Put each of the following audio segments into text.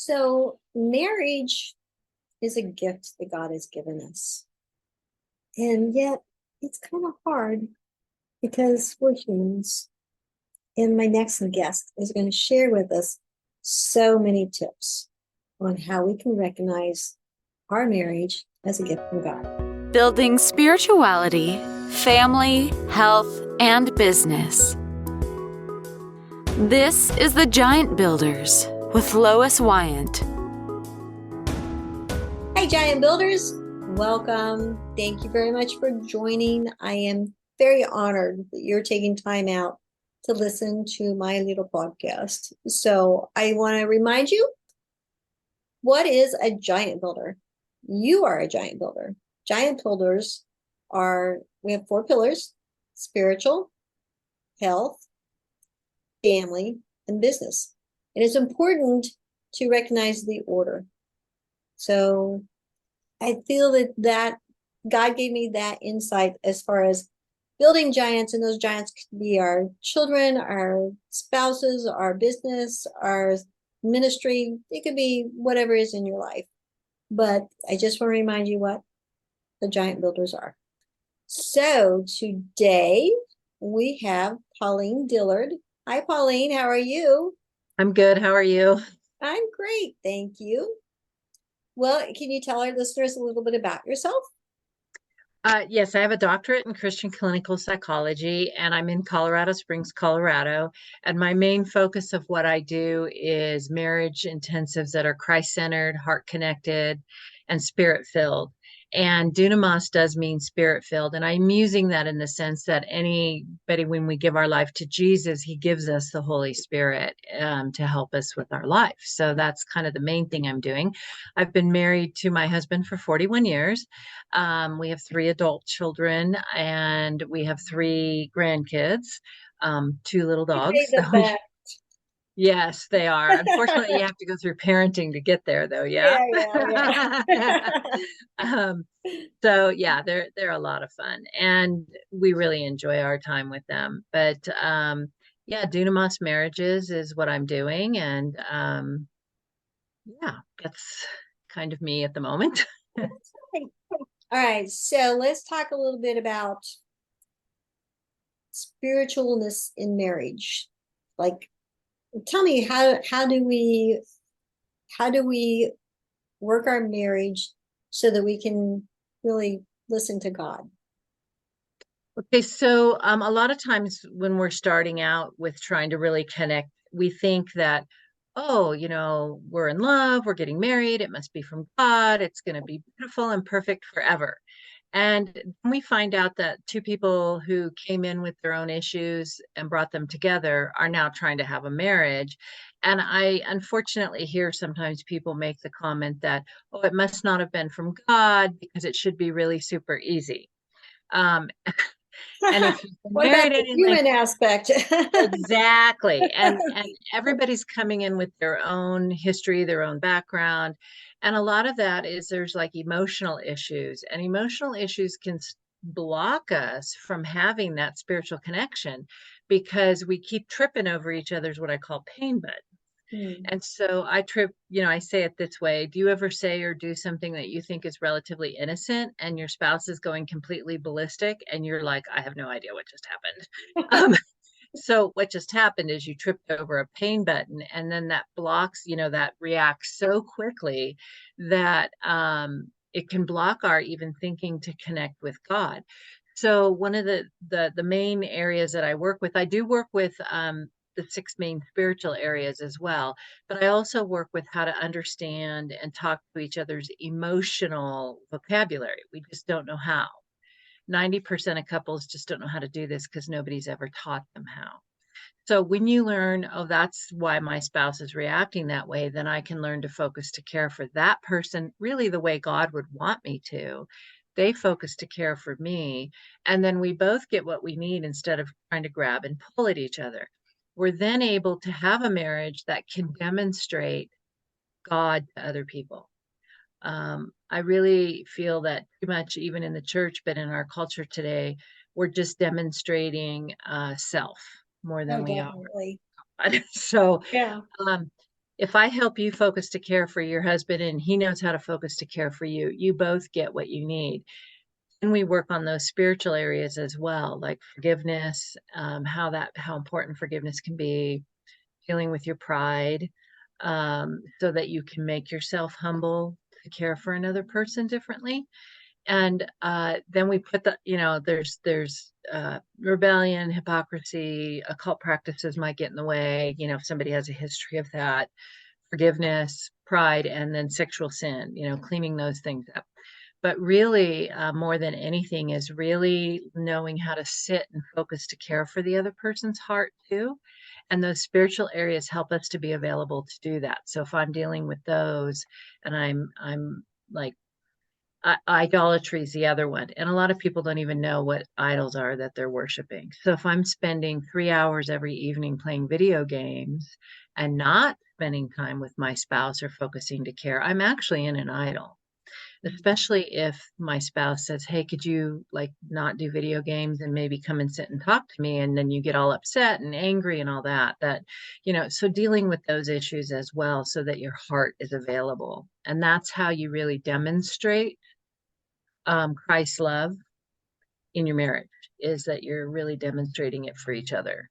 So, marriage is a gift that God has given us. And yet, it's kind of hard because we're humans. And my next guest is going to share with us so many tips on how we can recognize our marriage as a gift from God. Building spirituality, family, health, and business. This is The Giant Builders with Lois Wyant. Hi, Giant Builders. Welcome. Thank you very much for joining. I am very honored that you're taking time out to listen to my little podcast. So I want to remind you, what is a giant builder? You are a giant builder. Giant builders we have 4 pillars: spiritual, health, family, and business. And it's important to recognize the order. So I feel that God gave me that insight as far as building giants, and those giants could be our children, our spouses, our business, our ministry. It could be whatever is in your life. But I just want to remind you what the giant builders are. So today we have Pauline Dillard. Hi, Pauline. How are you? I'm good. How are you? I'm great. Thank you. Well, can you tell our listeners a little bit about yourself? Yes, I have a doctorate in Christian clinical psychology, and I'm in Colorado Springs, Colorado. And my main focus of what I do is marriage intensives that are Christ-centered, heart-connected, and spirit-filled. And dunamis does mean spirit-filled. And I'm using that in the sense that anybody, when we give our life to Jesus, he gives us the Holy Spirit to help us with our life. So that's kind of the main thing I'm doing. I've been married to my husband for 41 years. We have 3 adult children, and we have 3 grandkids, 2 little dogs. Yes, they are. Unfortunately, you have to go through parenting to get there, though. Yeah. So yeah, they're a lot of fun, and we really enjoy our time with them. But yeah, dunamis marriages is what I'm doing, and yeah, that's kind of me at the moment. All right, so let's talk a little bit about spiritualness in marriage. Like, tell me, how do we work our marriage so that we can really listen to God? Okay, so a lot of times when we're starting out with trying to really connect, we think that, oh, we're in love, we're getting married, it must be from God, it's going to be beautiful and perfect forever. And then we find out that 2 people who came in with their own issues and brought them together are now trying to have a marriage. And I unfortunately hear sometimes people make the comment that, oh, it must not have been from God because it should be really super easy. And if you've been What about married the human aspect? exactly. And everybody's coming in with their own history, their own background. And a lot of that is there's like emotional issues, and emotional issues can block us from having that spiritual connection because we keep tripping over each other's what I call pain buttons. And so I say it this way. Do you ever say or do something that you think is relatively innocent and your spouse is going completely ballistic and you're like, I have no idea what just happened? So what just happened is you tripped over a pain button, and then that blocks, that reacts so quickly that it can block our even thinking to connect with God. So one of the main areas that I work with, I do work with the 6 main spiritual areas as well, but I also work with how to understand and talk to each other's emotional vocabulary. We just don't know how. 90% of couples just don't know how to do this because nobody's ever taught them how. So when you learn, oh, that's why my spouse is reacting that way, then I can learn to focus to care for that person really the way God would want me to. They focus to care for me, and then we both get what we need instead of trying to grab and pull at each other. We're then able to have a marriage that can demonstrate God to other people. I really feel that too much, even in the church, but in our culture today, we're just demonstrating self more than we are. Definitely. So Yeah. if I help you focus to care for your husband and he knows how to focus to care for you, you both get what you need. And we work on those spiritual areas as well, like forgiveness, how important forgiveness can be, dealing with your pride, so that you can make yourself humble to care for another person differently. And then we put there's rebellion, hypocrisy, occult practices might get in the way, if somebody has a history of that, forgiveness, pride, and then sexual sin, cleaning those things up. But really, more than anything, is really knowing how to sit and focus to care for the other person's heart too. And those spiritual areas help us to be available to do that. So if I'm dealing with those, and I'm like, idolatry is the other one. And a lot of people don't even know what idols are that they're worshiping. So if I'm spending 3 hours every evening playing video games and not spending time with my spouse or focusing to care, I'm actually in an idol. Especially if my spouse says, hey, could you like not do video games and maybe come and sit and talk to me? And then you get all upset and angry and all that, so dealing with those issues as well, so that your heart is available. And that's how you really demonstrate Christ's love in your marriage, is that you're really demonstrating it for each other.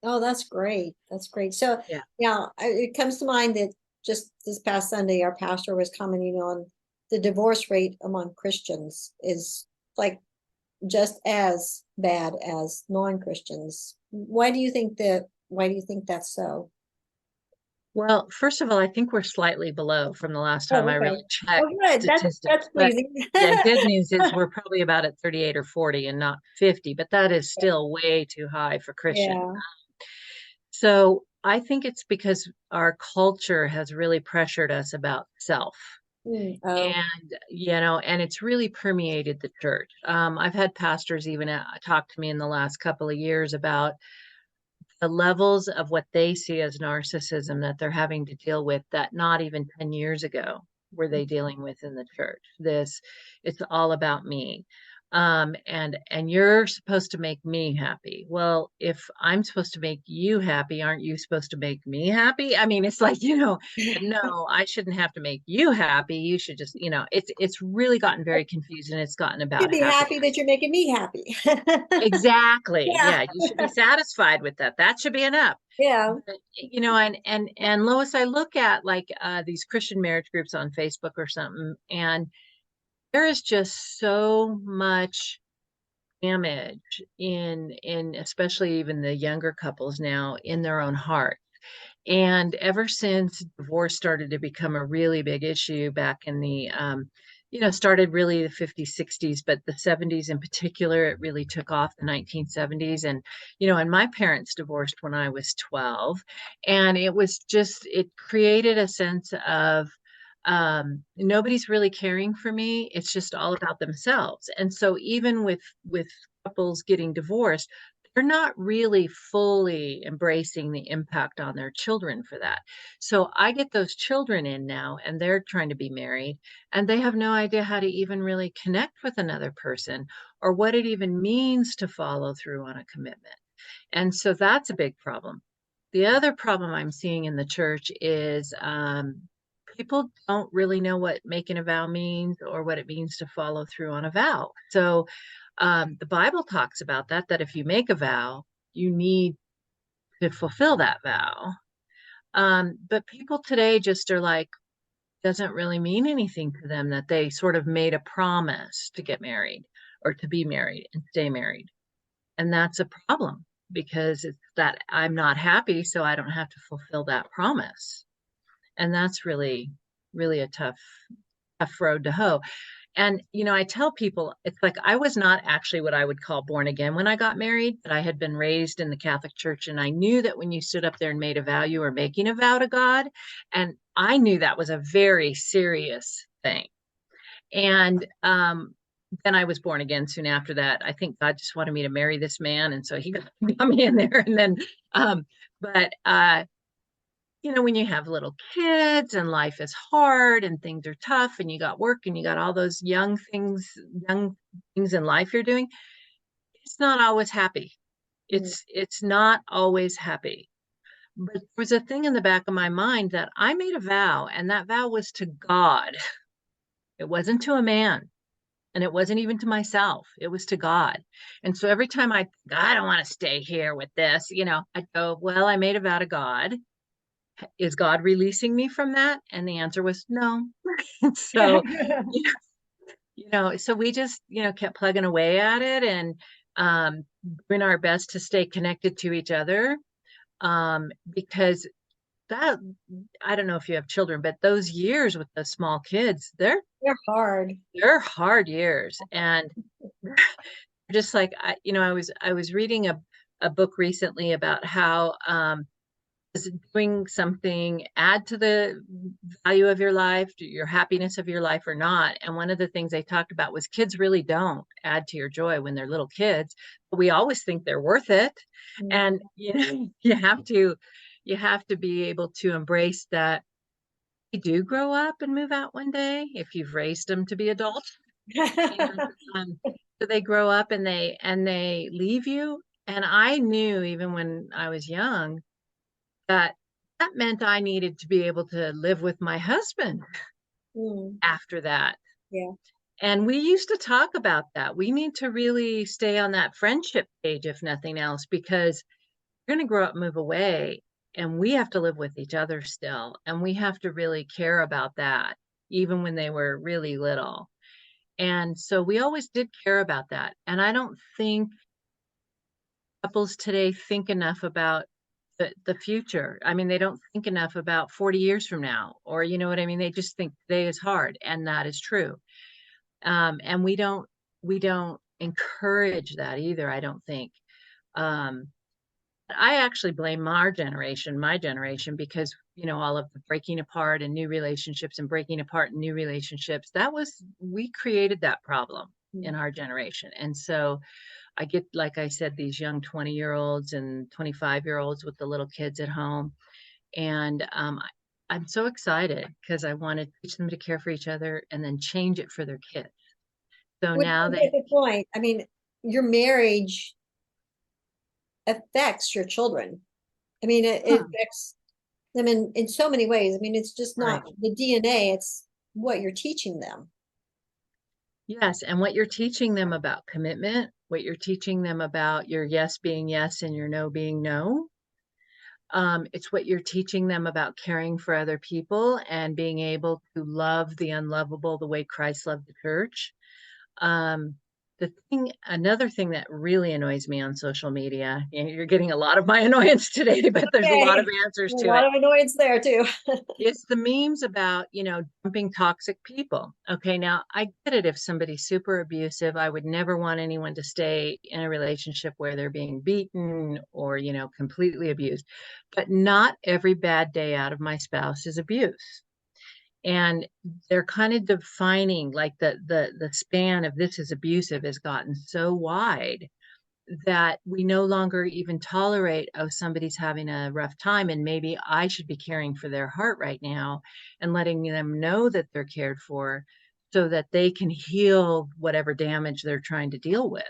Oh, that's great. That's great. So, Yeah. yeah, it comes to mind that just this past Sunday, our pastor was commenting on the divorce rate among Christians is like just as bad as non-Christians. Why do you think that's so? Well, first of all, I think we're slightly below from the last time Oh, I really okay. checked Oh, good. That's statistics. But pleasing. yeah, good news is we're probably about at 38 or 40 and not 50, but that is still way too high for Christians. Yeah. So I think it's because our culture has really pressured us about self. Oh, And it's really permeated the church. I've had pastors even talk to me in the last couple of years about the levels of what they see as narcissism that they're having to deal with, that not even 10 years ago were they dealing with in the church. It's all about me. And you're supposed to make me happy. Well, if I'm supposed to make you happy, aren't you supposed to make me happy? I mean, it's like, no, I shouldn't have to make you happy. You should just, it's really gotten very confused, and it's gotten you'd about be happiness. happy that you're making me happy. Exactly. Yeah. Yeah, you should be satisfied with that. That should be enough. Yeah. But, and Lois, I look at like these Christian marriage groups on Facebook or something, and there is just so much damage in especially even the younger couples now, in their own heart. And ever since divorce started to become a really big issue back in the, started really the 50s, 60s, but the 70s in particular, it really took off, the 1970s. And my parents divorced when I was 12. And it created a sense of, nobody's really caring for me. It's just all about themselves. And so even with couples getting divorced, they're not really fully embracing the impact on their children for that. So I get those children in now, and they're trying to be married, and they have no idea how to even really connect with another person, or what it even means to follow through on a commitment. And so that's a big problem. The other problem I'm seeing in the church is people don't really know what making a vow means, or what it means to follow through on a vow. So the Bible talks about that if you make a vow, you need to fulfill that vow. But people today just are like, doesn't really mean anything to them that they sort of made a promise to get married or to be married and stay married. And that's a problem, because it's that I'm not happy, so I don't have to fulfill that promise. And that's really, really a tough road to hoe. And, I tell people, it's like I was not actually what I would call born again when I got married, but I had been raised in the Catholic Church. And I knew that when you stood up there and made a vow, you were making a vow to God. And I knew that was a very serious thing. And then I was born again soon after that. I think God just wanted me to marry this man. And so he got me in there. And then, but when you have little kids and life is hard and things are tough and you got work and you got all those young things in life you're doing, it's not always happy. It's not always happy. but there was a thing in the back of my mind that I made a vow, and that vow was to God. It wasn't to a man. And it wasn't even to myself, it was to God. And so every time I don't want to stay here with this, I'd go, well, I made a vow to God. Is God releasing me from that? And the answer was no. So, you so we just, kept plugging away at it and doing our best to stay connected to each other. Because that, I don't know if you have children, but those years with the small kids, They're hard. they're hard years. And just like I was reading a book recently about how does doing something add to the value of your life, to your happiness of your life or not. And one of the things they talked about was kids really don't add to your joy when they're little kids, but we always think they're worth it. And you have to be able to embrace that they do grow up and move out one day if you've raised them to be adults. And, so they grow up and they leave you. And I knew even when I was young that meant I needed to be able to live with my husband after that. Yeah. And we used to talk about that. We need to really stay on that friendship page, if nothing else, because we're going to grow up, move away, and we have to live with each other still. And we have to really care about that, even when they were really little. And so we always did care about that. And I don't think couples today think enough about the future. I mean, they don't think enough about 40 years from now, or you know what I mean? They just think today is hard, and that is true. And we don't encourage that either, I don't think. Um, I actually blame my generation, because, all of the breaking apart and new relationships and breaking apart and new relationships, we created that problem in our generation. And so I get, like I said, these young 20-year-olds and 25-year-olds with the little kids at home. And I'm so excited because I want to teach them to care for each other and then change it for their kids. So Which now is a good point. I mean, your marriage affects your children. I mean, it affects them in so many ways. I mean, it's just not right. the DNA, it's what you're teaching them. Yes. And what you're teaching them about commitment, what you're teaching them about your yes being yes and your no being no. It's what you're teaching them about caring for other people and being able to love the unlovable the way Christ loved the church. Um, another thing that really annoys me on social media, you're getting a lot of my annoyance today, but there's a lot of Okay. answers A to lot it. of annoyance there too. It's the memes about, dumping toxic people. Okay, now I get it. If somebody's super abusive, I would never want anyone to stay in a relationship where they're being beaten or, completely abused. But not every bad day out of my spouse is abuse. And they're kind of defining, like, the span of this is abusive has gotten so wide that we no longer even tolerate, oh, somebody's having a rough time and maybe I should be caring for their heart right now and letting them know that they're cared for so that they can heal whatever damage they're trying to deal with.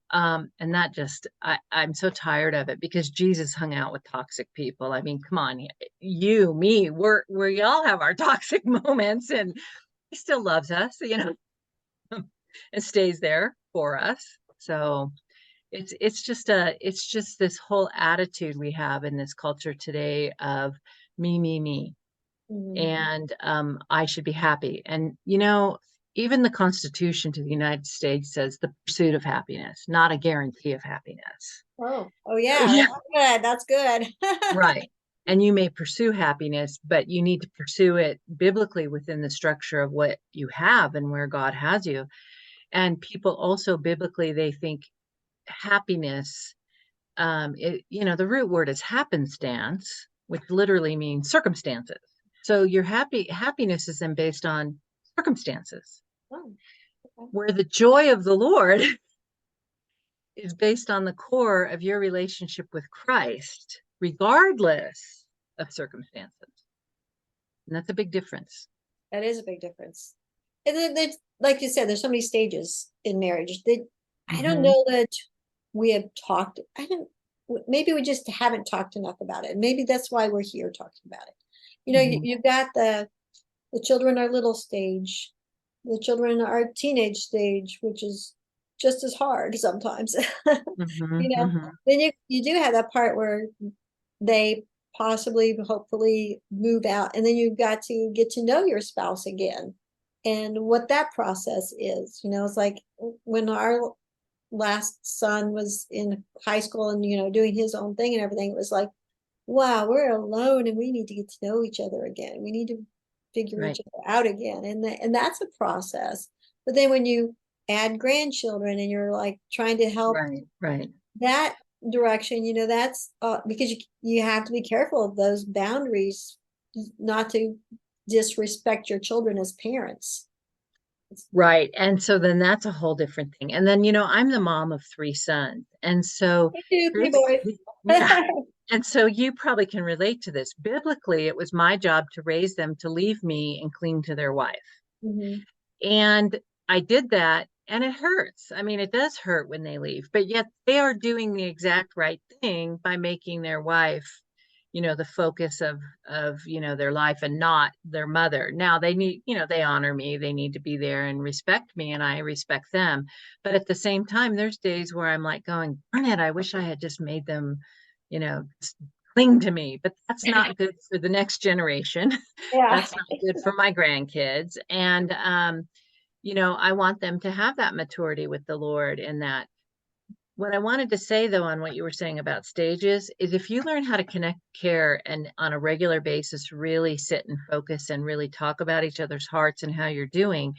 And that just, I'm so tired of it because Jesus hung out with toxic people. I mean, come on, you, me, we all have our toxic moments, and he still loves us, and stays there for us. So it's just this whole attitude we have in this culture today of me, Mhm. and I should be happy. And even the Constitution to the United States says the pursuit of happiness, not a guarantee of happiness. Oh yeah, Yeah. that's good. Right. And you may pursue happiness, but you need to pursue it biblically within the structure of what you have and where God has you. And people also biblically, they think happiness, the root word is happenstance, which literally means circumstances. So your happiness is then based on circumstances, Oh, okay. where the joy of the Lord is based on the core of your relationship with Christ, regardless of circumstances. And that's a big difference. That is a big difference. And then there's, like you said, there's so many stages in marriage that I don't Mhm. know that we have talked. I don't. maybe we just haven't talked enough about it. Maybe that's why we're here talking about it. Mhm. You've got the children are little stage, the children are teenage stage, which is just as hard sometimes. Mhm. you know, Mhm. then you do have that part where they possibly, hopefully move out, and then you've got to get to know your spouse again and what that process is. It's like when our last son was in high school and doing his own thing and everything, it was like, wow, we're alone and we need to get to know each other again. We need to figure each Right. other out again. And that's a process. But then when you add grandchildren and you're like trying to help Right. Right. that direction, that's because you have to be careful of those boundaries, not to disrespect your children as parents. Right. And so then that's a whole different thing. And then, I'm the mom of three sons. And so Me too, three this, boys. yeah. And so you probably can relate to this. Biblically, it was my job to raise them to leave me and cling to their wife. Mhm. And I did that, and it hurts. I mean, it does hurt when they leave, but yet they are doing the exact right thing by making their wife, the focus of their life and not their mother. Now they need, they honor me, they need to be there and respect me, and I respect them. But at the same time, there's days where I'm like going, darn it, I wish I had just made them, cling to me. But that's not good for the next generation. Yeah. That's not good for my grandkids. And I want them to have that maturity with the Lord. And that what I wanted to say though on what you were saying about stages is if you learn how to connect care and on a regular basis really sit and focus and really talk about each other's hearts and how you're doing,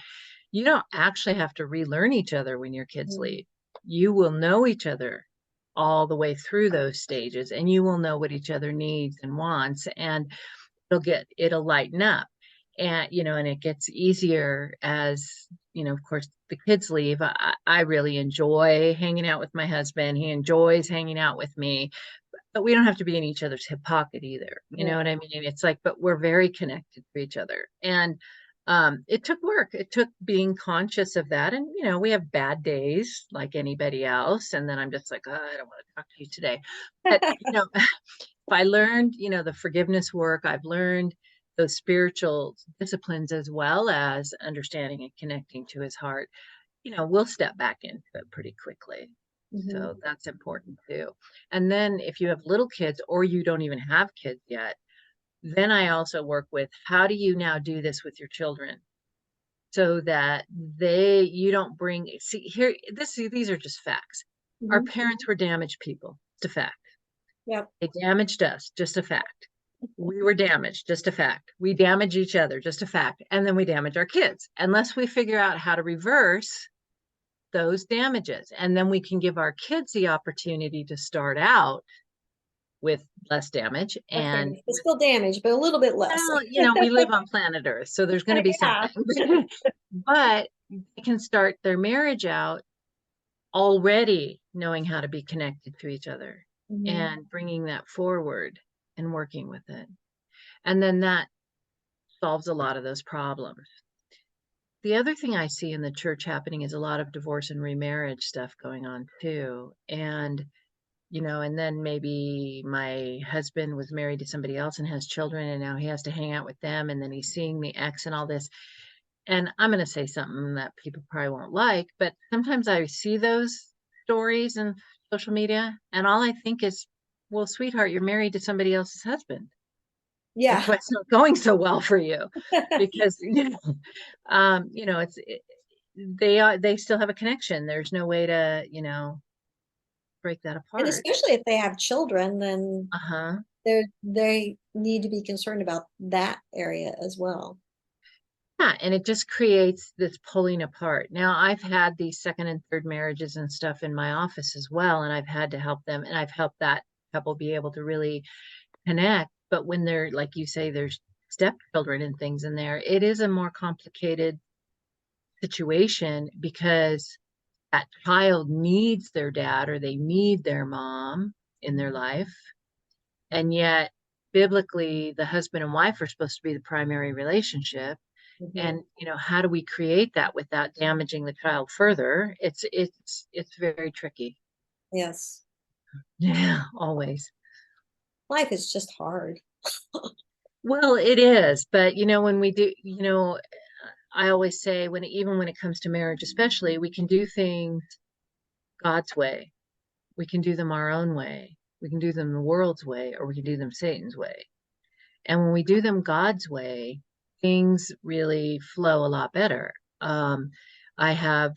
you don't actually have to relearn each other when your kids Mhm. leave. You will know each other all the way through those stages, and you will know what each other needs and wants, and it'll lighten up. And and it gets easier as of course the kids leave. I really enjoy hanging out with my husband. He enjoys hanging out with me, but we don't have to be in each other's hip pocket either. You know Yeah. what I mean? It's like, but we're very connected to each other. And it took work. It took being conscious of that. And we have bad days like anybody else. And then I'm just like, oh, I don't want to talk to you today. But I learned, the forgiveness work, I've learned those spiritual disciplines as well as understanding and connecting to his heart, we'll step back into it pretty quickly. Mhm. So that's important too. And then if you have little kids or you don't even have kids yet, then I also work with how do you now do this with your children so that you don't bring, see here, these are just facts. Our Mhm. parents were damaged people. It's a fact. Yep. They damaged us, just a fact. We were damaged, just a fact. We damage each other, just a fact. And then we damage our kids. Unless we figure out how to reverse those damages. And then we can give our kids the opportunity to start out with less damage. Less And, damage. It's still damage, but a little bit less. well, we live on planet Earth, so there's going to be Yeah. something. But they can start their marriage out already knowing how to be connected to each other Mhm. and bringing that forward and working with it. And then that solves a lot of those problems. The other thing I see in the church happening is a lot of divorce and remarriage stuff going on too. And then maybe my husband was married to somebody else and has children, and now he has to hang out with them. And then he's seeing the ex and all this. And I'm going to say something that people probably won't like, but sometimes I see those stories in social media, and all I think is, well, sweetheart, you're married to somebody else's husband. That's Yeah. why it's not going so well for you, because they still have a connection. There's no way to break that And apart. especially if they have children, then Uh-huh. they need to be concerned about that area as well. Yeah, and it just creates this pulling apart. Now, I've had these second and third marriages and stuff in my office as well, and I've had to help them, and I've helped that couple be able to really connect. But when they're, like you say, there's stepchildren and things in there, it is a more complicated situation because that child needs their dad or they need their mom in their life. And yet, biblically, the husband and wife are supposed to be the primary relationship. Mhm. And how do we create that without damaging the child further? It's very tricky. Yes. Yeah, always. Life is just hard. Well, it is, but when we do, I always say even when it comes to marriage, especially, we can do things God's way. We can do them our own way. We can do them the world's way, or we can do them Satan's way. And when we do them God's way, things really flow a lot better. I have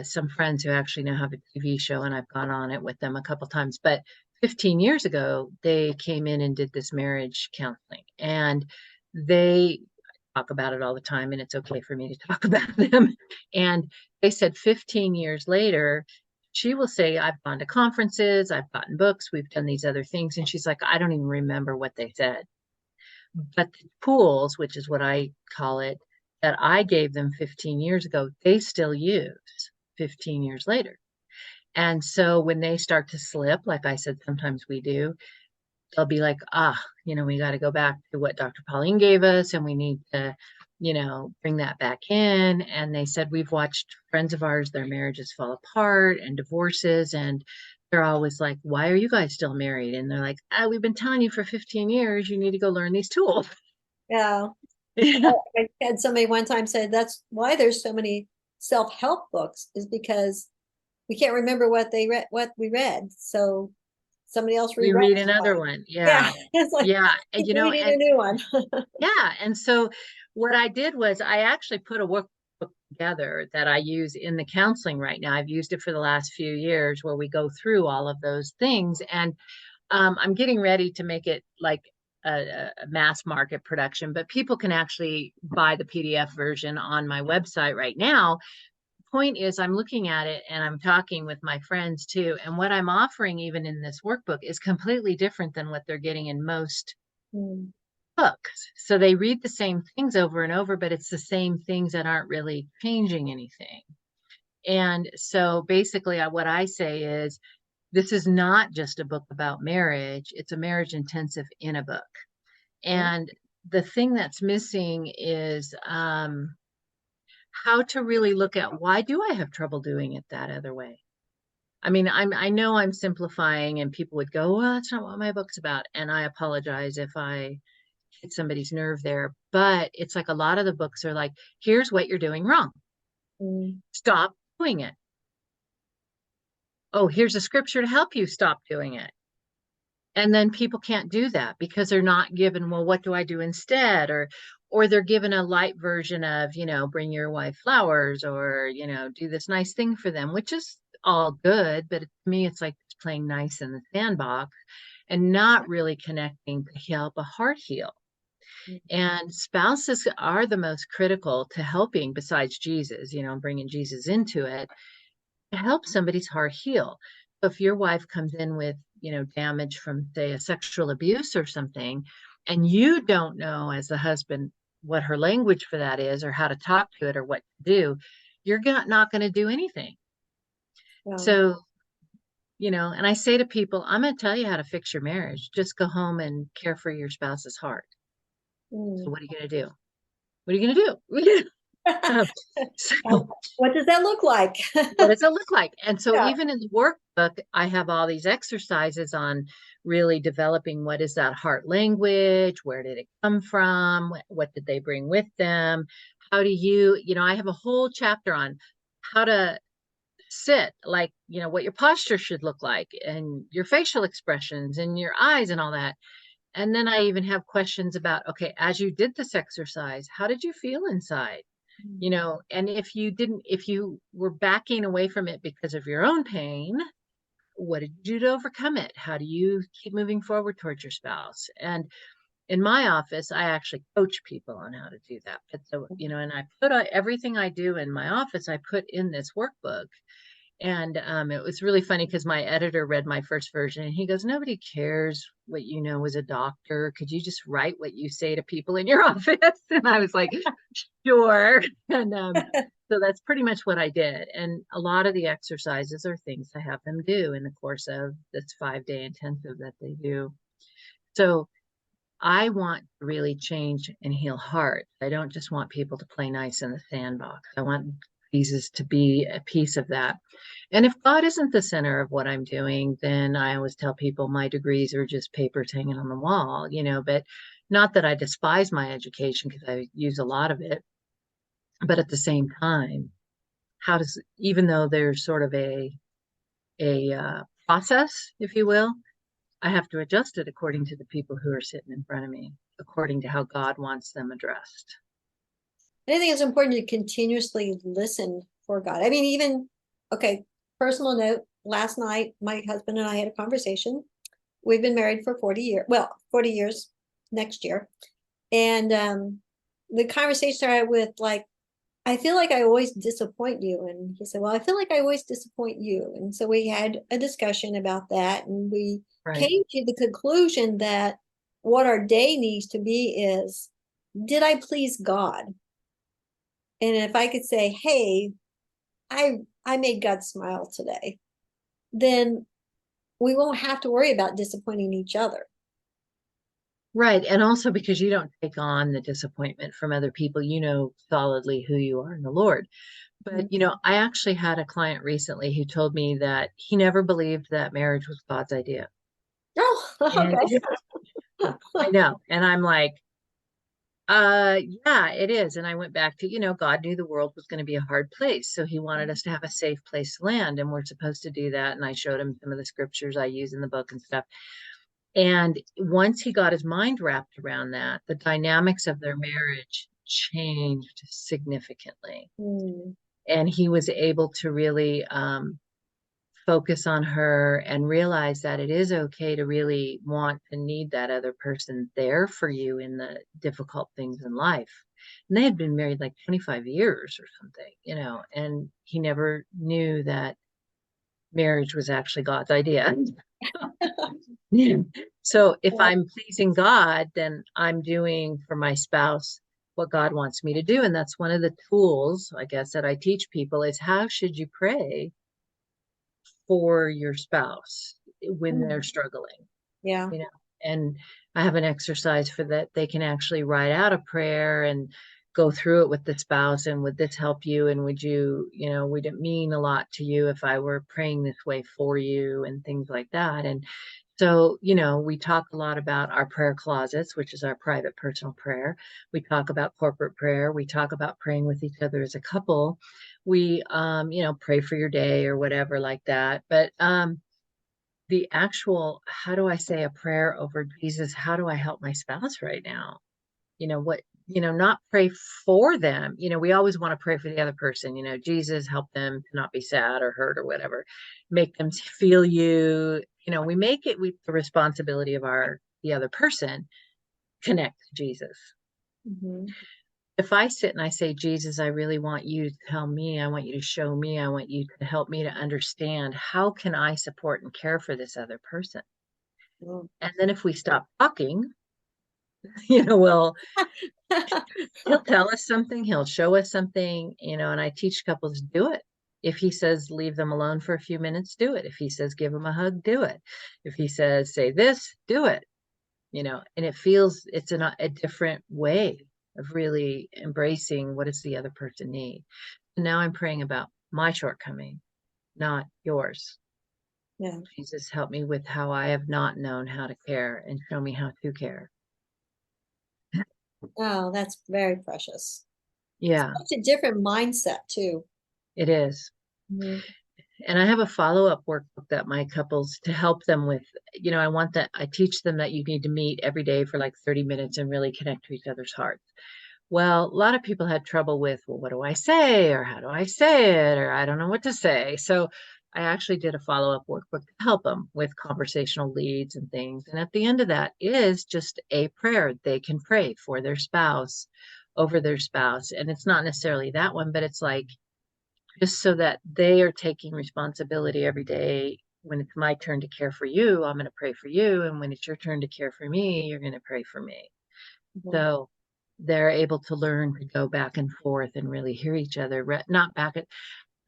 some friends who actually now have a TV show, and I've gone on it with them a couple times. But 15 years ago, they came in and did this marriage counseling, and they talk about it all the time, and it's okay for me to talk about them. And they said 15 years later, she will say, I've gone to conferences, I've gotten books, we've done these other things. And she's like, I don't even remember what they said. But the tools, which is what I call it, that I gave them 15 years ago, they still use 15 years later. And so when they start to slip, like I said, sometimes we do, they'll be like, we got to go back to what Dr. Pauline gave us, and we need to, bring that back in. And they said, we've watched friends of ours, their marriages fall apart and divorces. And they're always like, why are you guys still married? And they're like, we've been telling you for 15 years, you need to go learn these tools. Yeah. Yeah. I had somebody one time say that's why there's so many self-help books, is because we can't remember what we read. So somebody else We read rewrites another one. one. Yeah. Yeah. It's like Yeah. And, keep reading a new one. yeah. And so what I did was I actually put a workbook together that I use in the counseling right now. I've used it for the last few years, where we go through all of those things. And I'm getting ready to make it like a mass market production, but people can actually buy the PDF version on my website right now. Point is, I'm looking at it and I'm talking with my friends too. And what I'm offering, even in this workbook, is completely different than what they're getting in most Mm. books. So they read the same things over and over, but it's the same things that aren't really changing anything. And so basically, what I say is, this is not just a book about marriage, it's a marriage intensive in a book. And the thing that's missing is how to really look at, why do I have trouble doing it that other way? I mean, I know I'm simplifying, and people would go, well, that's not what my book's about. And I apologize if I hit somebody's nerve there. But it's like a lot of the books are like, here's what you're doing wrong. Mm. Stop doing it. Oh, here's a scripture to help you stop doing it. And then people can't do that because they're not given, well, what do I do instead? Or they're given a light version of, bring your wife flowers, or, do this nice thing for them, which is all good. But to me, it's like playing nice in the sandbox and not really connecting to help a heart heal. And spouses are the most critical to helping, besides Jesus, bringing Jesus into it, to help somebody's heart heal. So if your wife comes in with, damage from, say, a sexual abuse or something, and you don't know as the husband what her language for that is, or how to talk to it, or what to do, you're not going to do anything. Yeah. So, and I say to people, I'm going to tell you how to fix your marriage. Just go home and care for your spouse's heart. So Mm. what are you going to do? What are you going to do? So What does that look like? what does it look like? And so Yeah. even in the workbook, I have all these exercises on really developing, what is that heart language? Where did it come from? What did they bring with them? How do I have a whole chapter on how to sit, like, what your posture should look like, and your facial expressions and your eyes and all that. And then I even have questions about, okay, as you did this exercise, how did you feel inside? And if you were backing away from it because of your own pain, what did you do to overcome it? How do you keep moving forward towards your spouse? And in my office, I actually coach people on how to do that. But so, and I put everything I do in my office, I put in this workbook. And it was really funny because my editor read my first version, and he goes, nobody cares what you know as a doctor. Could you just write what you say to people in your office? And I was like, sure. And so that's pretty much what I did. And a lot of the exercises are things I have them do in the course of this 5-day intensive that they do. So I want to really change and heal hearts. I don't just want people to play nice in the sandbox. I want Jesus to be a piece of that. And if God isn't the center of what I'm doing, then I always tell people my degrees are just papers hanging on the wall, but not that I despise my education because I use a lot of it. But at the same time, even though there's sort of a process, if you will, I have to adjust it according to the people who are sitting in front of me, according to how God wants them addressed. And I think it's important to continuously listen for God. I mean, even, okay, personal note, last night, my husband and I had a conversation. We've been married for 40 years. Well, 40 years next year. And the conversation started with like, I feel like I always disappoint you. And he said, well, I feel like I always disappoint you. And so we had a discussion about that. And we Right. came to the conclusion that what our day needs to be is, did I please God? And if I could say, hey, I made God smile today, then we won't have to worry about disappointing each other. Right. And also because you don't take on the disappointment from other people, you know solidly who you are in the Lord. But, I actually had a client recently who told me that he never believed that marriage was God's idea. Oh, And okay. I know. And I'm like, yeah, it is. And I went back to, God knew the world was going to be a hard place. So he wanted us to have a safe place to land. And we're supposed to do that. And I showed him some of the scriptures I use in the book and stuff. And once he got his mind wrapped around that, the dynamics of their marriage changed significantly. Mm. And he was able to really focus on her and realize that it is okay to really want and need that other person there for you in the difficult things in life. And they had been married like 25 years or something, and he never knew that marriage was actually God's idea. Yeah. So if I'm pleasing God, then I'm doing for my spouse what God wants me to do. And that's one of the tools, I guess, that I teach people is how should you pray for your spouse when they're struggling, Yeah. and I have an exercise for that. They can actually write out a prayer and go through it with the spouse. And would this help you? And would would it mean a lot to you if I were praying this way for you and things like that? And so, we talk a lot about our prayer closets, which is our private personal prayer. We talk about corporate prayer. We talk about praying with each other as a couple. We, pray for your day or whatever like that. But the actual, how do I say a prayer over Jesus? How do I help my spouse right now? What, not pray for them. We always want to pray for the other person, Jesus, help them to not be sad or hurt or whatever. Make them feel you. We make it with the responsibility of the other person connect to Jesus. Mm-hmm. If I sit and I say, Jesus, I really want you to tell me, I want you to show me, I want you to help me to understand how can I support and care for this other person? Mm. And then if we stop talking, well, he'll tell us something, he'll show us something, and I teach couples do it. If he says leave them alone for a few minutes, do it. If he says give them a hug, do it. If he says say this, do it. And it feels it's a different way of really embracing what does the other person need. And now I'm praying about my shortcoming, not yours. Yeah. Jesus, help me with how I have not known how to care and show me how to care. Oh, that's very precious. Yeah, Such a different mindset too. it is. Mm-hmm. And I have a follow-up workbook that my couples to help them with, I teach them that you need to meet every day for like 30 minutes and really connect to each other's hearts. Well, a lot of people had trouble with, well, what do I say? Or how do I say it? Or I don't know what to say. So I actually did a follow-up workbook to help them with conversational leads and things. And at the end of that is just a prayer they can pray for their spouse, over their spouse. And it's not necessarily that one, but it's like, just so that they are taking responsibility every day. When it's my turn to care for you, I'm going to pray for you. And when it's your turn to care for me, you're going to pray for me. Mm-hmm. So they're able to learn to go back and forth and really hear each other, not back at,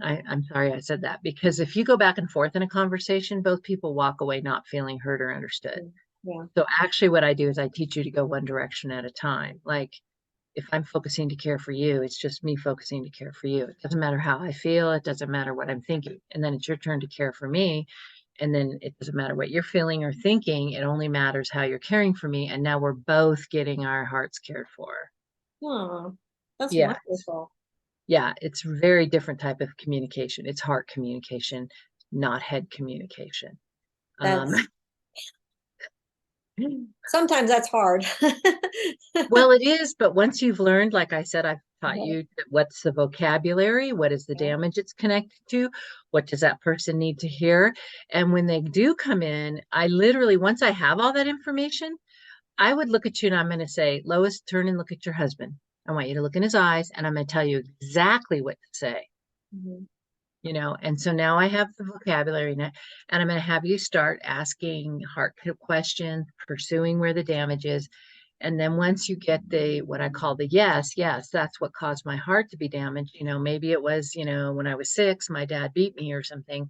I'm sorry I said that, because if you go back and forth in a conversation, both people walk away not feeling heard or understood. Yeah. So actually what I do is I teach you to go one direction at a time. Like, if I'm focusing to care for you, it's just me focusing to care for you. It doesn't matter how I feel. It doesn't matter what I'm thinking. And then it's your turn to care for me. And then it doesn't matter what you're feeling or thinking. It only matters how you're caring for me. And now we're both getting our hearts cared for. Oh, that's Yeah. wonderful. Yeah. It's a very different type of communication. It's heart communication, not head communication. Um, That's sometimes that's hard. Well, it is, but once you've learned, like I said, I've taught Uh-huh. you what's the vocabulary, what is the Yeah. damage it's connected to, what does that person need to hear. And when they do come in, I literally, once I have all that information, I would look at you and I'm going to say, Lois, turn and look at your husband. I want you to look in his eyes and I'm going to tell you exactly what to say. Mhm. And so now I have the vocabulary now, and I'm going to have you start asking heart questions, pursuing where the damage is. And then once you get the what I call the yes, that's what caused my heart to be damaged. Maybe it was, when I was 6, my dad beat me or something.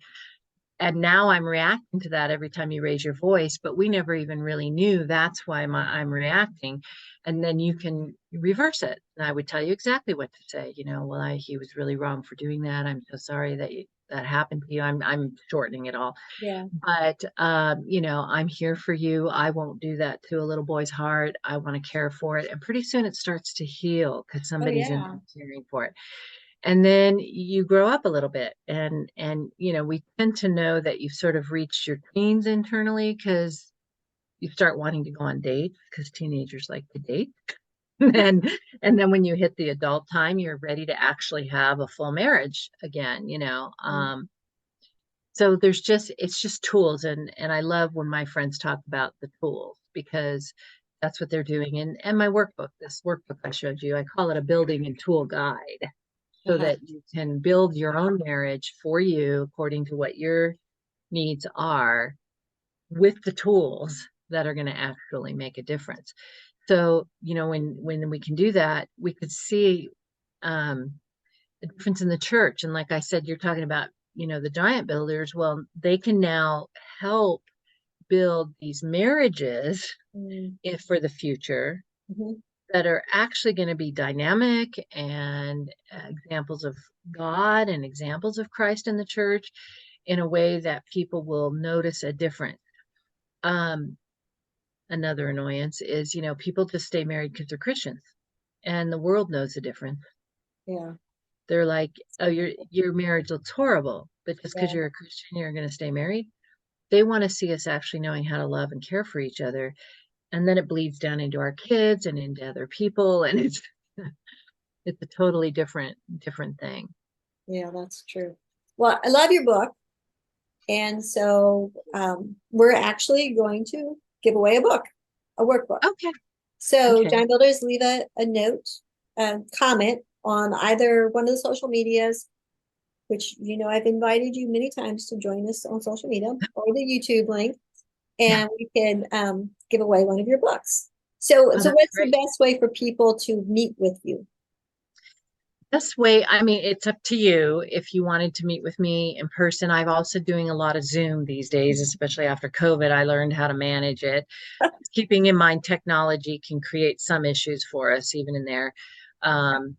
And now I'm reacting to that every time you raise your voice, but we never even really knew that's why I'm reacting. And then you can reverse it. And I would tell you exactly what to say. Well, he was really wrong for doing that. I'm so sorry that that happened to you. I'm shortening it all, Yeah. but I'm here for you. I won't do that to a little boy's heart. I want to care for it, and pretty soon it starts to heal because Oh somebody's in yeah. there caring for it. And then you grow up a little bit, and we tend to know that you've sort of reached your teens internally because you start wanting to go on dates because teenagers like to date. And then when you hit the adult time, you're ready to actually have a full marriage again. Mm. So it's just tools, and I love when my friends talk about the tools because that's what they're doing. And my workbook, this workbook I showed you, I call it a building and tool guide so Uh-huh. that you can build your own marriage for you according to what your needs are with the tools that are going to actually make a difference. So, when we can do that, we could see a difference in the church. And like I said, you're talking about, the giant builders. Well, they can now help build these marriages Mm. if for the future Mhm. that are actually going to be dynamic and examples of God and examples of Christ in the church in a way that people will notice a difference. Um, Another annoyance is, people just stay married because they're Christians and the world knows the difference. Yeah. They're like, oh, your marriage looks horrible, but just because Yeah. you're a Christian, you're going to stay married. They want to see us actually knowing how to love and care for each other. And then it bleeds down into our kids and into other people. And it's a totally different thing. Yeah, that's true. Well, I love your book. And so we're actually going to give away a book, a workbook. Okay. So, Okay. Giant Builders, leave a note, comment on either one of the social medias, which I've invited you many times to join us on social media or the YouTube link, Yeah. and we can give away one of your books. So, Oh, so that's what's the great. best way for people to meet with you? This way, I mean, it's up to you if you wanted to meet with me in person. I've also doing a lot of Zoom these days, especially after COVID. I learned how to manage it. Keeping in mind technology can create some issues for us, even in there. Um,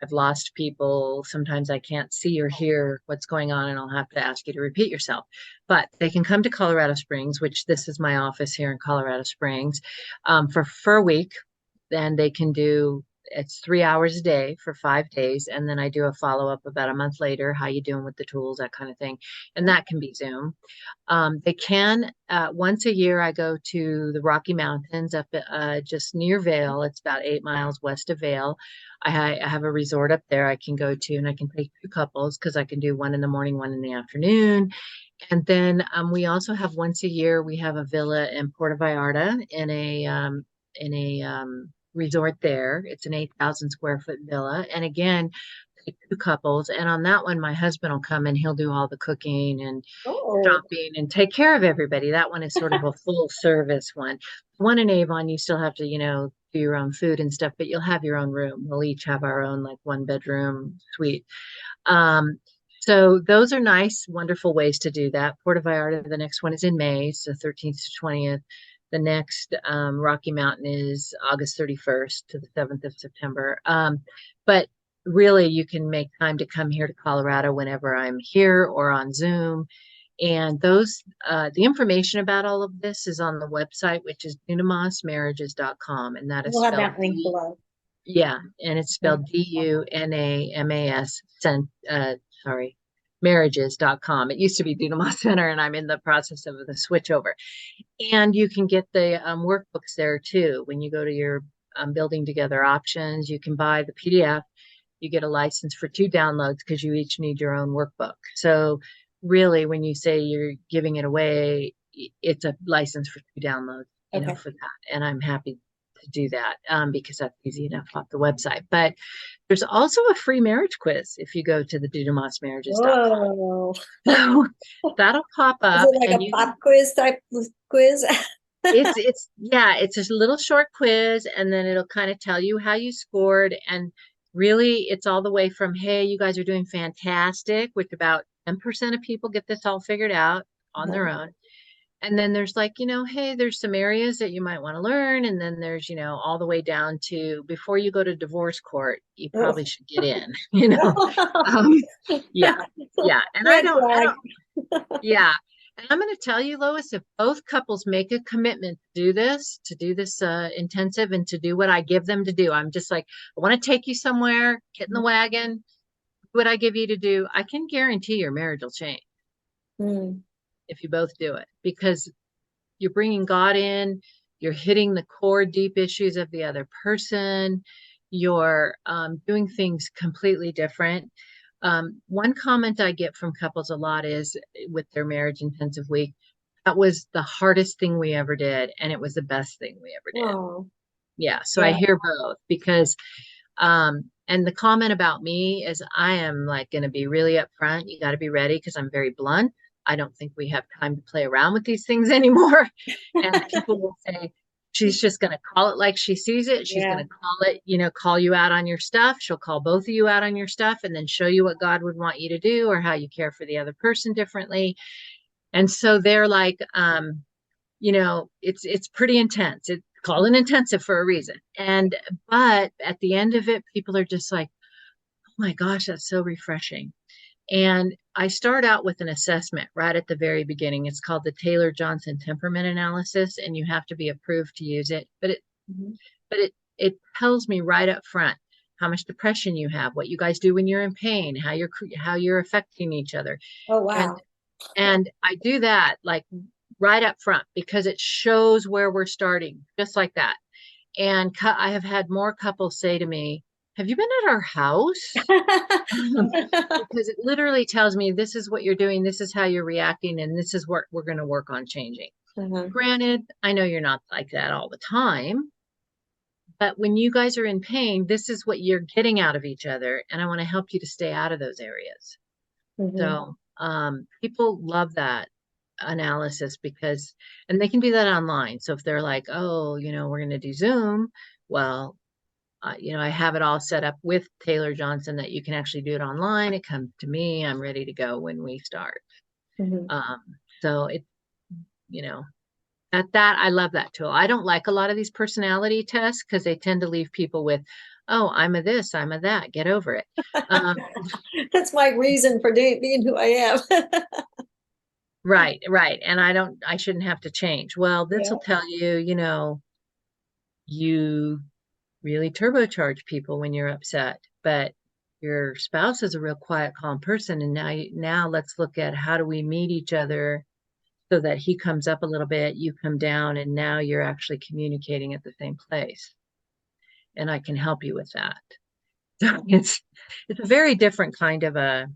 I've lost people. Sometimes I can't see or hear what's going on, and I'll have to ask you to repeat yourself. But they can come to Colorado Springs, which this is my office here in Colorado Springs, for a week. Then they can do it's 3 hours a day for 5 days, and then I do a follow up about a month later. How you doing with the tools, that kind of thing, and that can be Zoom. They can, once a year, I go to the Rocky Mountains up just near Vail. It's about 8 miles west of Vail. I have a resort up there I can go to, and I can take 2 couples because I can do one in the morning, one in the afternoon. And then we also have once a year, we have a villa in Puerto Vallarta in a resort there. It's an 8,000 square foot villa. And again, 2 couples. And on that one, my husband will come and he'll do all the cooking and Oh, shopping and take care of everybody. That one is sort of a full service one. One in Avon, you still have to, do your own food and stuff, but you'll have your own room. We'll each have our own like 1 bedroom suite. Um, so those are nice, wonderful ways to do that. Puerto Vallarta, the next one is in May, so 13th to 20th. The next Rocky Mountain is August 31st to the 7th of September. But really, you can make time to come here to Colorado whenever I'm here or on Zoom. And the information about all of this is on the website, which is dunamasmarriages.com. And that is We'll have spelled that link below. yeah, and it's spelled DUNAMAS, sorry, marriages.com. It used to be Dunamas Center, and I'm in the process of the switch over. And you can get the workbooks there too. When you go to your building together options, you can buy the PDF. You get a license for 2 downloads because you each need your own workbook. So really, when you say you're giving it away, it's a license for 2 downloads, Okay. for that. And I'm happy to do that because that's easy enough off the website. But there's also a free marriage quiz if you go to the dunamasmarriages.com. Whoa. So that'll pop Is up it like and a pop quiz type of quiz? it's a little short quiz, and then it'll kind of tell you how you scored. And really, it's all the way from, hey, you guys are doing fantastic, which about 10% of people get this all figured out on their own. And then there's like, hey, there's some areas that you might want to learn. And then there's, all the way down to before you go to divorce court, you probably should get in, yeah. And I don't, yeah. And I'm going to tell you, Lois, if both couples make a commitment to do this intensive and to do what I give them to do, I'm just like, I want to take you somewhere, get in the wagon, do what I give you to do. I can guarantee your marriage will change. If you both do it, because you're bringing God in, you're hitting the core deep issues of the other person, you're doing things completely different. One comment I get from couples a lot is with their marriage intensive week, that was the hardest thing we ever did, and it was the best thing we ever did. Oh. Yeah, so I hear both because and the comment about me is I am like going to be really upfront. You got to be ready because I'm very blunt. I don't think we have time to play around with these things anymore. And people will say, she's just going to call it like she sees it. She's going to call it, call you out on your stuff. She'll call both of you out on your stuff and then show you what God would want you to do or how you care for the other person differently. And so they're like, it's pretty intense. It's called an intensive for a reason. But at the end of it, people are just like, oh my gosh, that's so refreshing. And I start out with an assessment right at the very beginning. It's called the Taylor-Johnson temperament analysis, and you have to be approved to use it. But it tells me right up front how much depression you have, what you guys do when you're in pain, how you're affecting each other. Oh wow. And I do that like right up front because it shows where we're starting, just like that. And I have had more couples say to me, have you been at our house? Because it literally tells me this is what you're doing, this is how you're reacting, and this is what we're going to work on changing. Granted, I know you're not like that all the time, but when you guys are in pain, this is what you're getting out of each other, and I want to help you to stay out of those areas. So people love that analysis and they can do that online. So if they're like, oh, we're going to do Zoom, well, I have it all set up with Taylor-Johnson that you can actually do it online. It comes to me. I'm ready to go when we start. So it, that I love that tool. I don't like a lot of these personality tests because they tend to leave people with, oh, I'm a this, I'm a that. Get over it. That's my reason for being who I am. Right. And I shouldn't have to change. Well, this will tell you, you really turbocharge people when you're upset, but your spouse is a real quiet, calm person. And now let's look at how do we meet each other so that he comes up a little bit, you come down, and now you're actually communicating at the same place. And I can help you with that. So it's a very different kind of a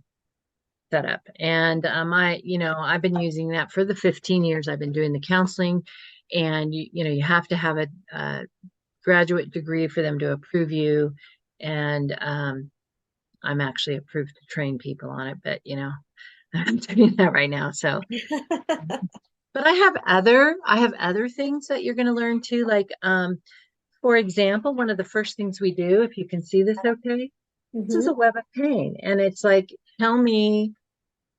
setup. And I've been using that for the 15 years I've been doing the counseling. And you have to have a graduate degree for them to approve you. And I'm actually approved to train people on it, but I'm doing that right now. So but I have other things that you're going to learn too. Like for example, one of the first things we do, if you can see this okay, this is a web of pain. And it's like, tell me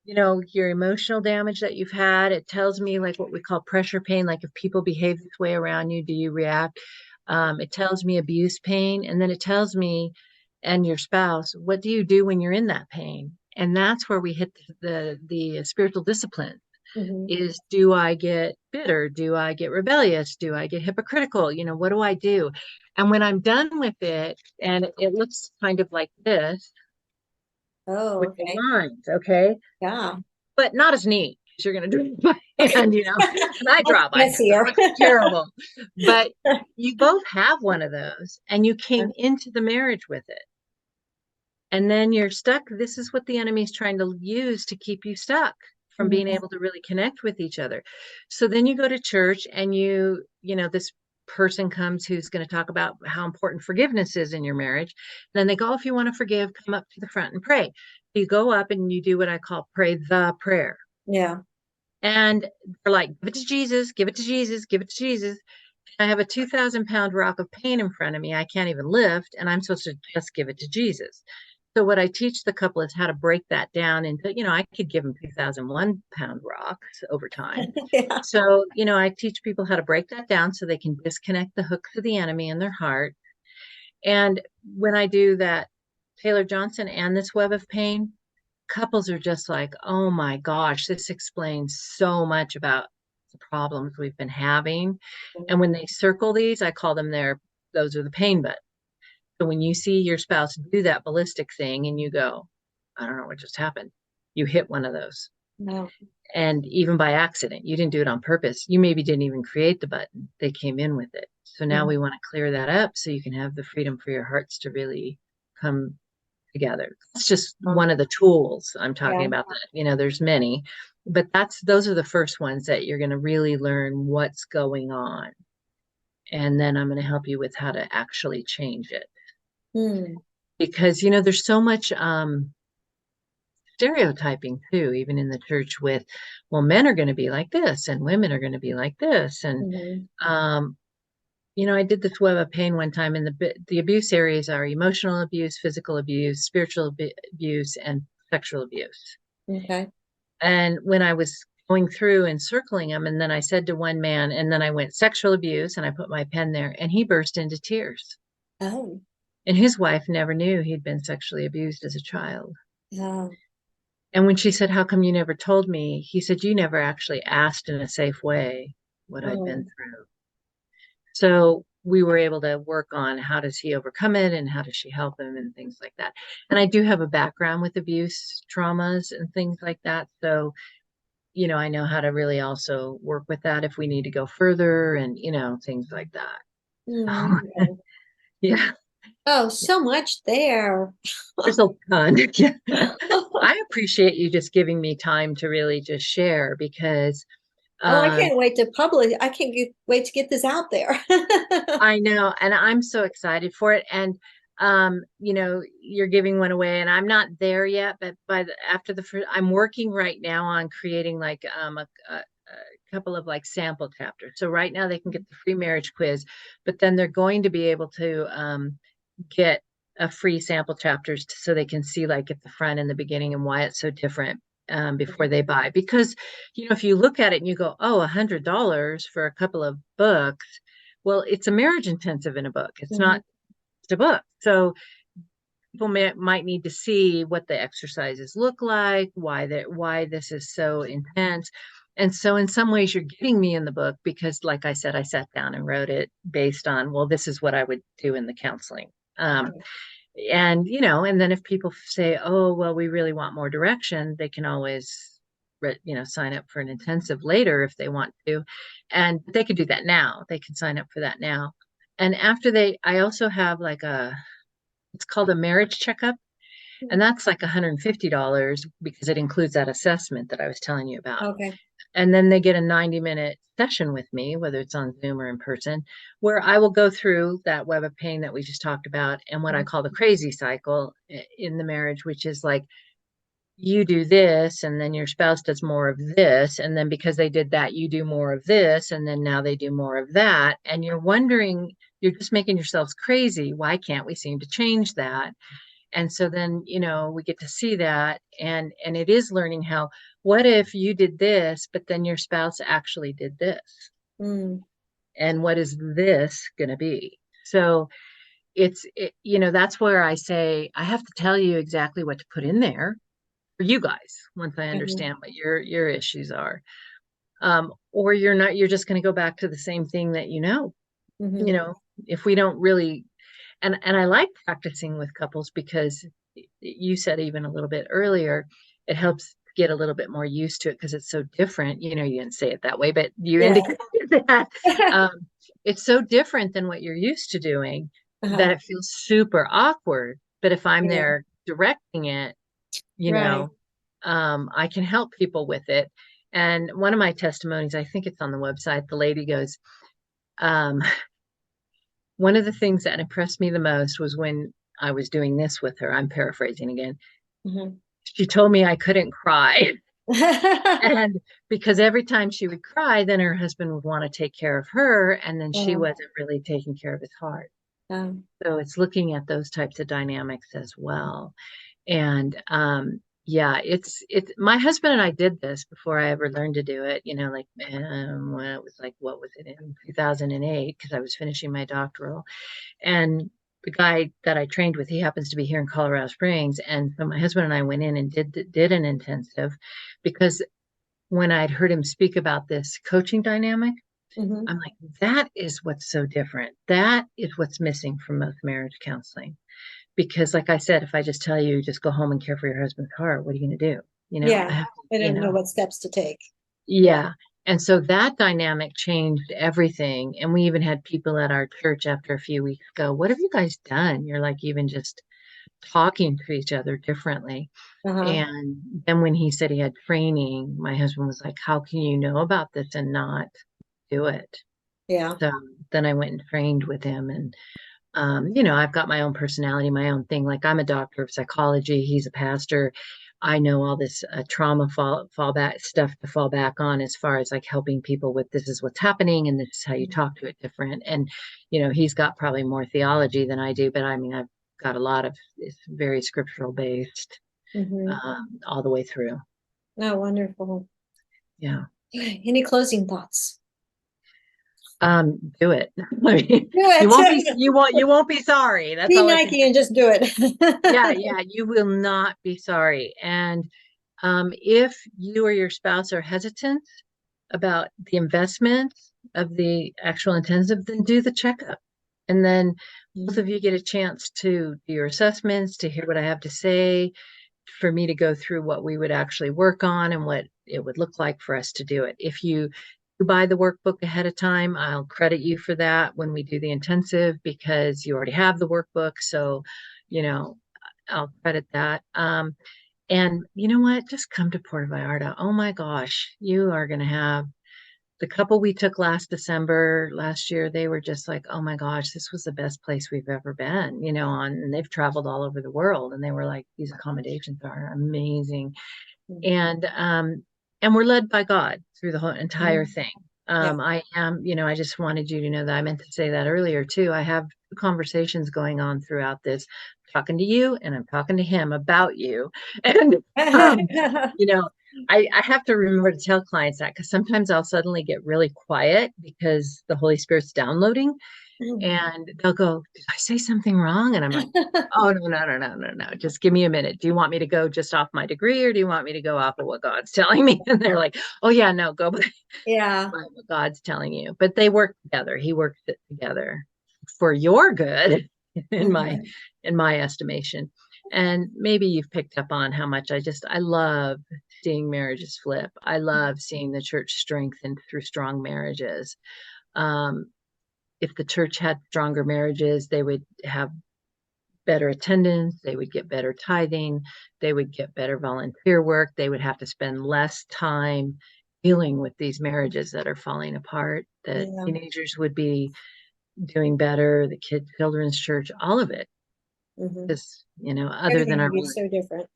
your emotional damage that you've had. It tells me like what we call pressure pain. Like if people behave this way around you, do you react? It tells me abuse pain. And then it tells me, and your spouse, what do you do when you're in that pain? And that's where we hit the spiritual discipline Mhm. is, do I get bitter? Do I get rebellious? Do I get hypocritical? What do I do? And when I'm done with it, and it looks kind of like this Oh, with the okay. lines, okay? Yeah. But not as neat because you're going to do it by Okay. hand, and I That's draw by hand, so messier. it looks terrible. But you both have one of those, and you came into the marriage with it. And then you're stuck. This is what the enemy is trying to use to keep you stuck from being Mhm. able to really connect with each other. So then you go to church and this person comes who's going to talk about how important forgiveness is in your marriage. Then they go, if you want to forgive, come up to the front and pray. You go up and you do what I call pray the prayer. Yeah. And they're like, give it to Jesus, give it to Jesus, give it to Jesus. I have a 2,000-pound rock of pain in front of me. I can't even lift, and I'm supposed to just give it to Jesus. So what I teach the couple is how to break that down into, I could give them 2,001-pound rocks over time. Yeah. So, I teach people how to break that down so they can disconnect the hook to the enemy in their heart. And when I do that, Taylor Johnson and this web of pain, couples are just like, oh my gosh, this explains so much about the problems we've been having. And when they circle these, I call them those are the pain buttons. So when you see your spouse do that ballistic thing and you go, I don't know what just happened, you hit one of those. No. And even by accident, you didn't do it on purpose. You maybe didn't even create the button. They came in with it. So now we want to clear that up so you can have the freedom for your hearts to really come together. It's just one of the tools I'm talking Yeah. about. There's many, but those are the first ones that you're going to really learn what's going on. And then I'm going to help you with how to actually change it. Hmm. Because, there's so much stereotyping too, even in the church with, well, men are going to be like this and women are going to be like this. And, Mhm. um, I did this web of pain one time, and the abuse areas are emotional abuse, physical abuse, spiritual abuse, and sexual abuse. Okay. And when I was going through and circling them, and then I said to one man, and then I went sexual abuse, and I put my pen there, and he burst into tears. Oh. And his wife never knew he'd been sexually abused as a child. Yeah. And when she said, how come you never told me? He said, you never actually asked in a safe way what I'd been Oh. through. So we were able to work on how does he overcome it and how does she help him and things like that. And I do have a background with abuse traumas and things like that. So, I know how to really also work with that if we need to go further and, things like that. Hmm. Yeah, Oh, so much there. there's a ton. Yeah. I appreciate you just giving me time to really just share because Oh, I um, can't wait to publish. I can't wait to get this out there. I know, and I'm so excited for it. And you're giving one away, and I'm not there yet. But after the first, I'm working right now on creating like a couple of like sample chapters. So right now they can get the free marriage quiz, but then they're going to be able to get a free sample chapters so they can see like at the front and the beginning and why it's so different before they buy. Because if you look at it and you go, oh, $100 for a couple of books. Well, it's a marriage intensive in a book. It's Mhm. not just a book. So people might need to see what the exercises look like, why this is so intense. And so in some ways you're getting me in the book because like I said, I sat down and wrote it based on, well, this is what I would do in the counseling. And and then if people say, oh, well, we really want more direction, they can always sign up for an intensive later if they want to. And they could do that now. They can sign up for that now. And after I also have like it's called a marriage checkup. And that's like $150 because it includes that assessment that I was telling you about. Okay. And then they get a 90-minute session with me, whether it's on Zoom or in person, where I will go through that web of pain that we just talked about and what I call the crazy cycle in the marriage, which is like you do this and then your spouse does more of this. And then because they did that, you do more of this. And then now they do more of that. And you're wondering, you're just making yourselves crazy. Why can't we seem to change that? And so then, we get to see that, and it is learning how, what if you did this, but then your spouse actually did this? Mm. And what is this going to be? So that's where I say I have to tell you exactly what to put in there for you guys once I Mhm. understand what your issues are. Or you're just going to go back to the same thing that Mhm. if we don't really, and I like practicing with couples because you said even a little bit earlier, it helps get a little bit more used to it because it's so different. You didn't say it that way, but you Yeah. indicated that um, it's so different than what you're used to doing Uh-huh. that it feels super awkward. But if I'm Yeah. there directing it, you Right. know, I can help people with it. And one of my testimonies, I think it's on the website, the lady goes, um, one of the things that impressed me the most was when I was doing this with her. I'm paraphrasing again. Mhm. She told me I couldn't cry. And because every time she would cry, then her husband would want to take care of her. And then she Oh, wasn't really taking care of his heart. oh, So it's looking at those types of dynamics as well. And yeah, it's my husband and I did this before I ever learned to do it, like when it was like, what was it, in 2008, because I was finishing my doctoral. And the guy that I trained with, he happens to be here in Colorado Springs. And so my husband and I went in and did an intensive, because when I'd heard him speak about this coaching dynamic, mhm. I'm like, that is what's so different. That is what's missing from most marriage counseling. Because, like I said, if I just tell you, just go home and care for your husband's heart, what are you going to do? I Yeah. have, I don't know what steps to take. Yeah. yeah. And so that dynamic changed everything. And we even had people at our church after a few weeks go, what have you guys done? You're like, even just talking to each other differently. Uh-huh. And then when he said he had training, my husband was like, how can you know about this and not do it? Yeah. So then I went and trained with him. And I've got my own personality, my own thing. Like, I'm a doctor of psychology. He's a pastor. I know all this trauma fallback stuff to fall back on, as far as like helping people with, this is what's happening and this is how you talk to it different. And, he's got probably more theology than I do, but I mean, I've got a lot of, it's very scriptural based, Mm-hmm. all the way through. Oh, wonderful. Yeah. Any closing thoughts? Do it. I mean, Do you won't be, it. you won't be sorry. That's Be all I can Nike and just do Yeah, it. yeah, you will not be sorry. And if you or your spouse are hesitant about the investment of the actual intensive, then do the checkup. And then both of you get a chance to do your assessments, to hear what I have to say, for me to go through what we would actually work on and what it would look like for us to do it. If you buy the workbook ahead of time, I'll credit you for that when we do the intensive, because you already have the workbook. So, you know, I'll credit that. And you know what? Just come to Puerto Vallarta. Oh my gosh, you are going to have, the couple we took last December last year, they were just like, oh my gosh, this was the best place we've ever been, and they've traveled all over the world. And they were like, these accommodations are amazing. And we're led by God through the whole entire thing. Yeah. I am, I just wanted you to know that I meant to say that earlier too. I have conversations going on throughout this, talking to you, and I'm talking to him about you. And, um, you know, I have to remember to tell clients that, because sometimes I'll suddenly get really quiet because the Holy Spirit's downloading, and they'll go, did I say something wrong? And I'm like, oh, no, no, no, no, no, no. Just give me a minute. Do you want me to go just off my degree, or do you want me to go off of what God's telling me? And they're like, oh, yeah, no, go by Yeah. what God's telling you. But they work together. He works it together for your good, in my Mhm. estimation. And maybe you've picked up on how much I love seeing marriages flip. I love seeing the church strengthened through strong marriages. Um, if the church had stronger marriages, they would have better attendance, they would get better tithing, they would get better volunteer work, they would have to spend less time dealing with these marriages that are falling apart. The Yeah. teenagers would be doing better, the children's church, all of it. Hmm. Because, other than Everything our, would be so different.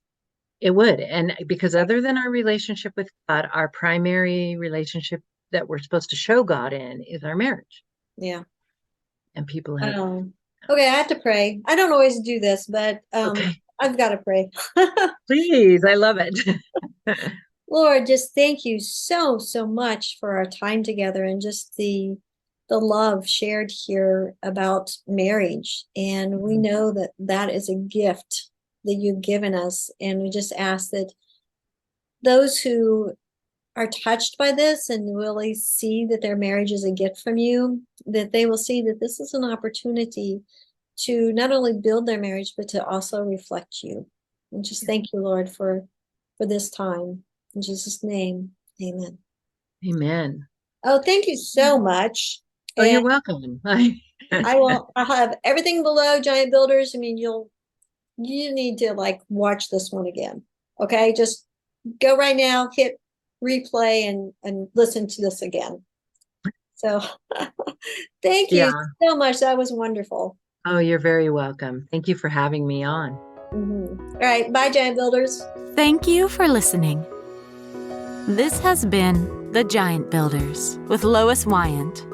it would. And because Yeah. other than our relationship with God, our primary relationship that we're supposed to show God in is our marriage. Yeah. And people have, Okay, I have to pray. I don't always do this, but okay. I've got to pray. Please, I love it. Lord, just thank you so, so much for our time together and just the love shared here about marriage. And we know that that is a gift that you've given us. And we just ask that those who are touched by this and really see that their marriage is a gift from you, that they will see that this is an opportunity to not only build their marriage, but to also reflect you. And just thank you, Lord, for this time. In Jesus' name, amen. Amen. Oh, thank you so much. Oh, you're And welcome. I'll have everything below Giant Builders. I mean, you need to like watch this one again. Okay, just go right now, hit replay and listen to this again. So thank you Yeah. so much. That was wonderful. Oh, you're very welcome. Thank you for having me on. All right, bye, Giant Builders. Thank you for listening. This has been The Giant Builders with Lois Wyant.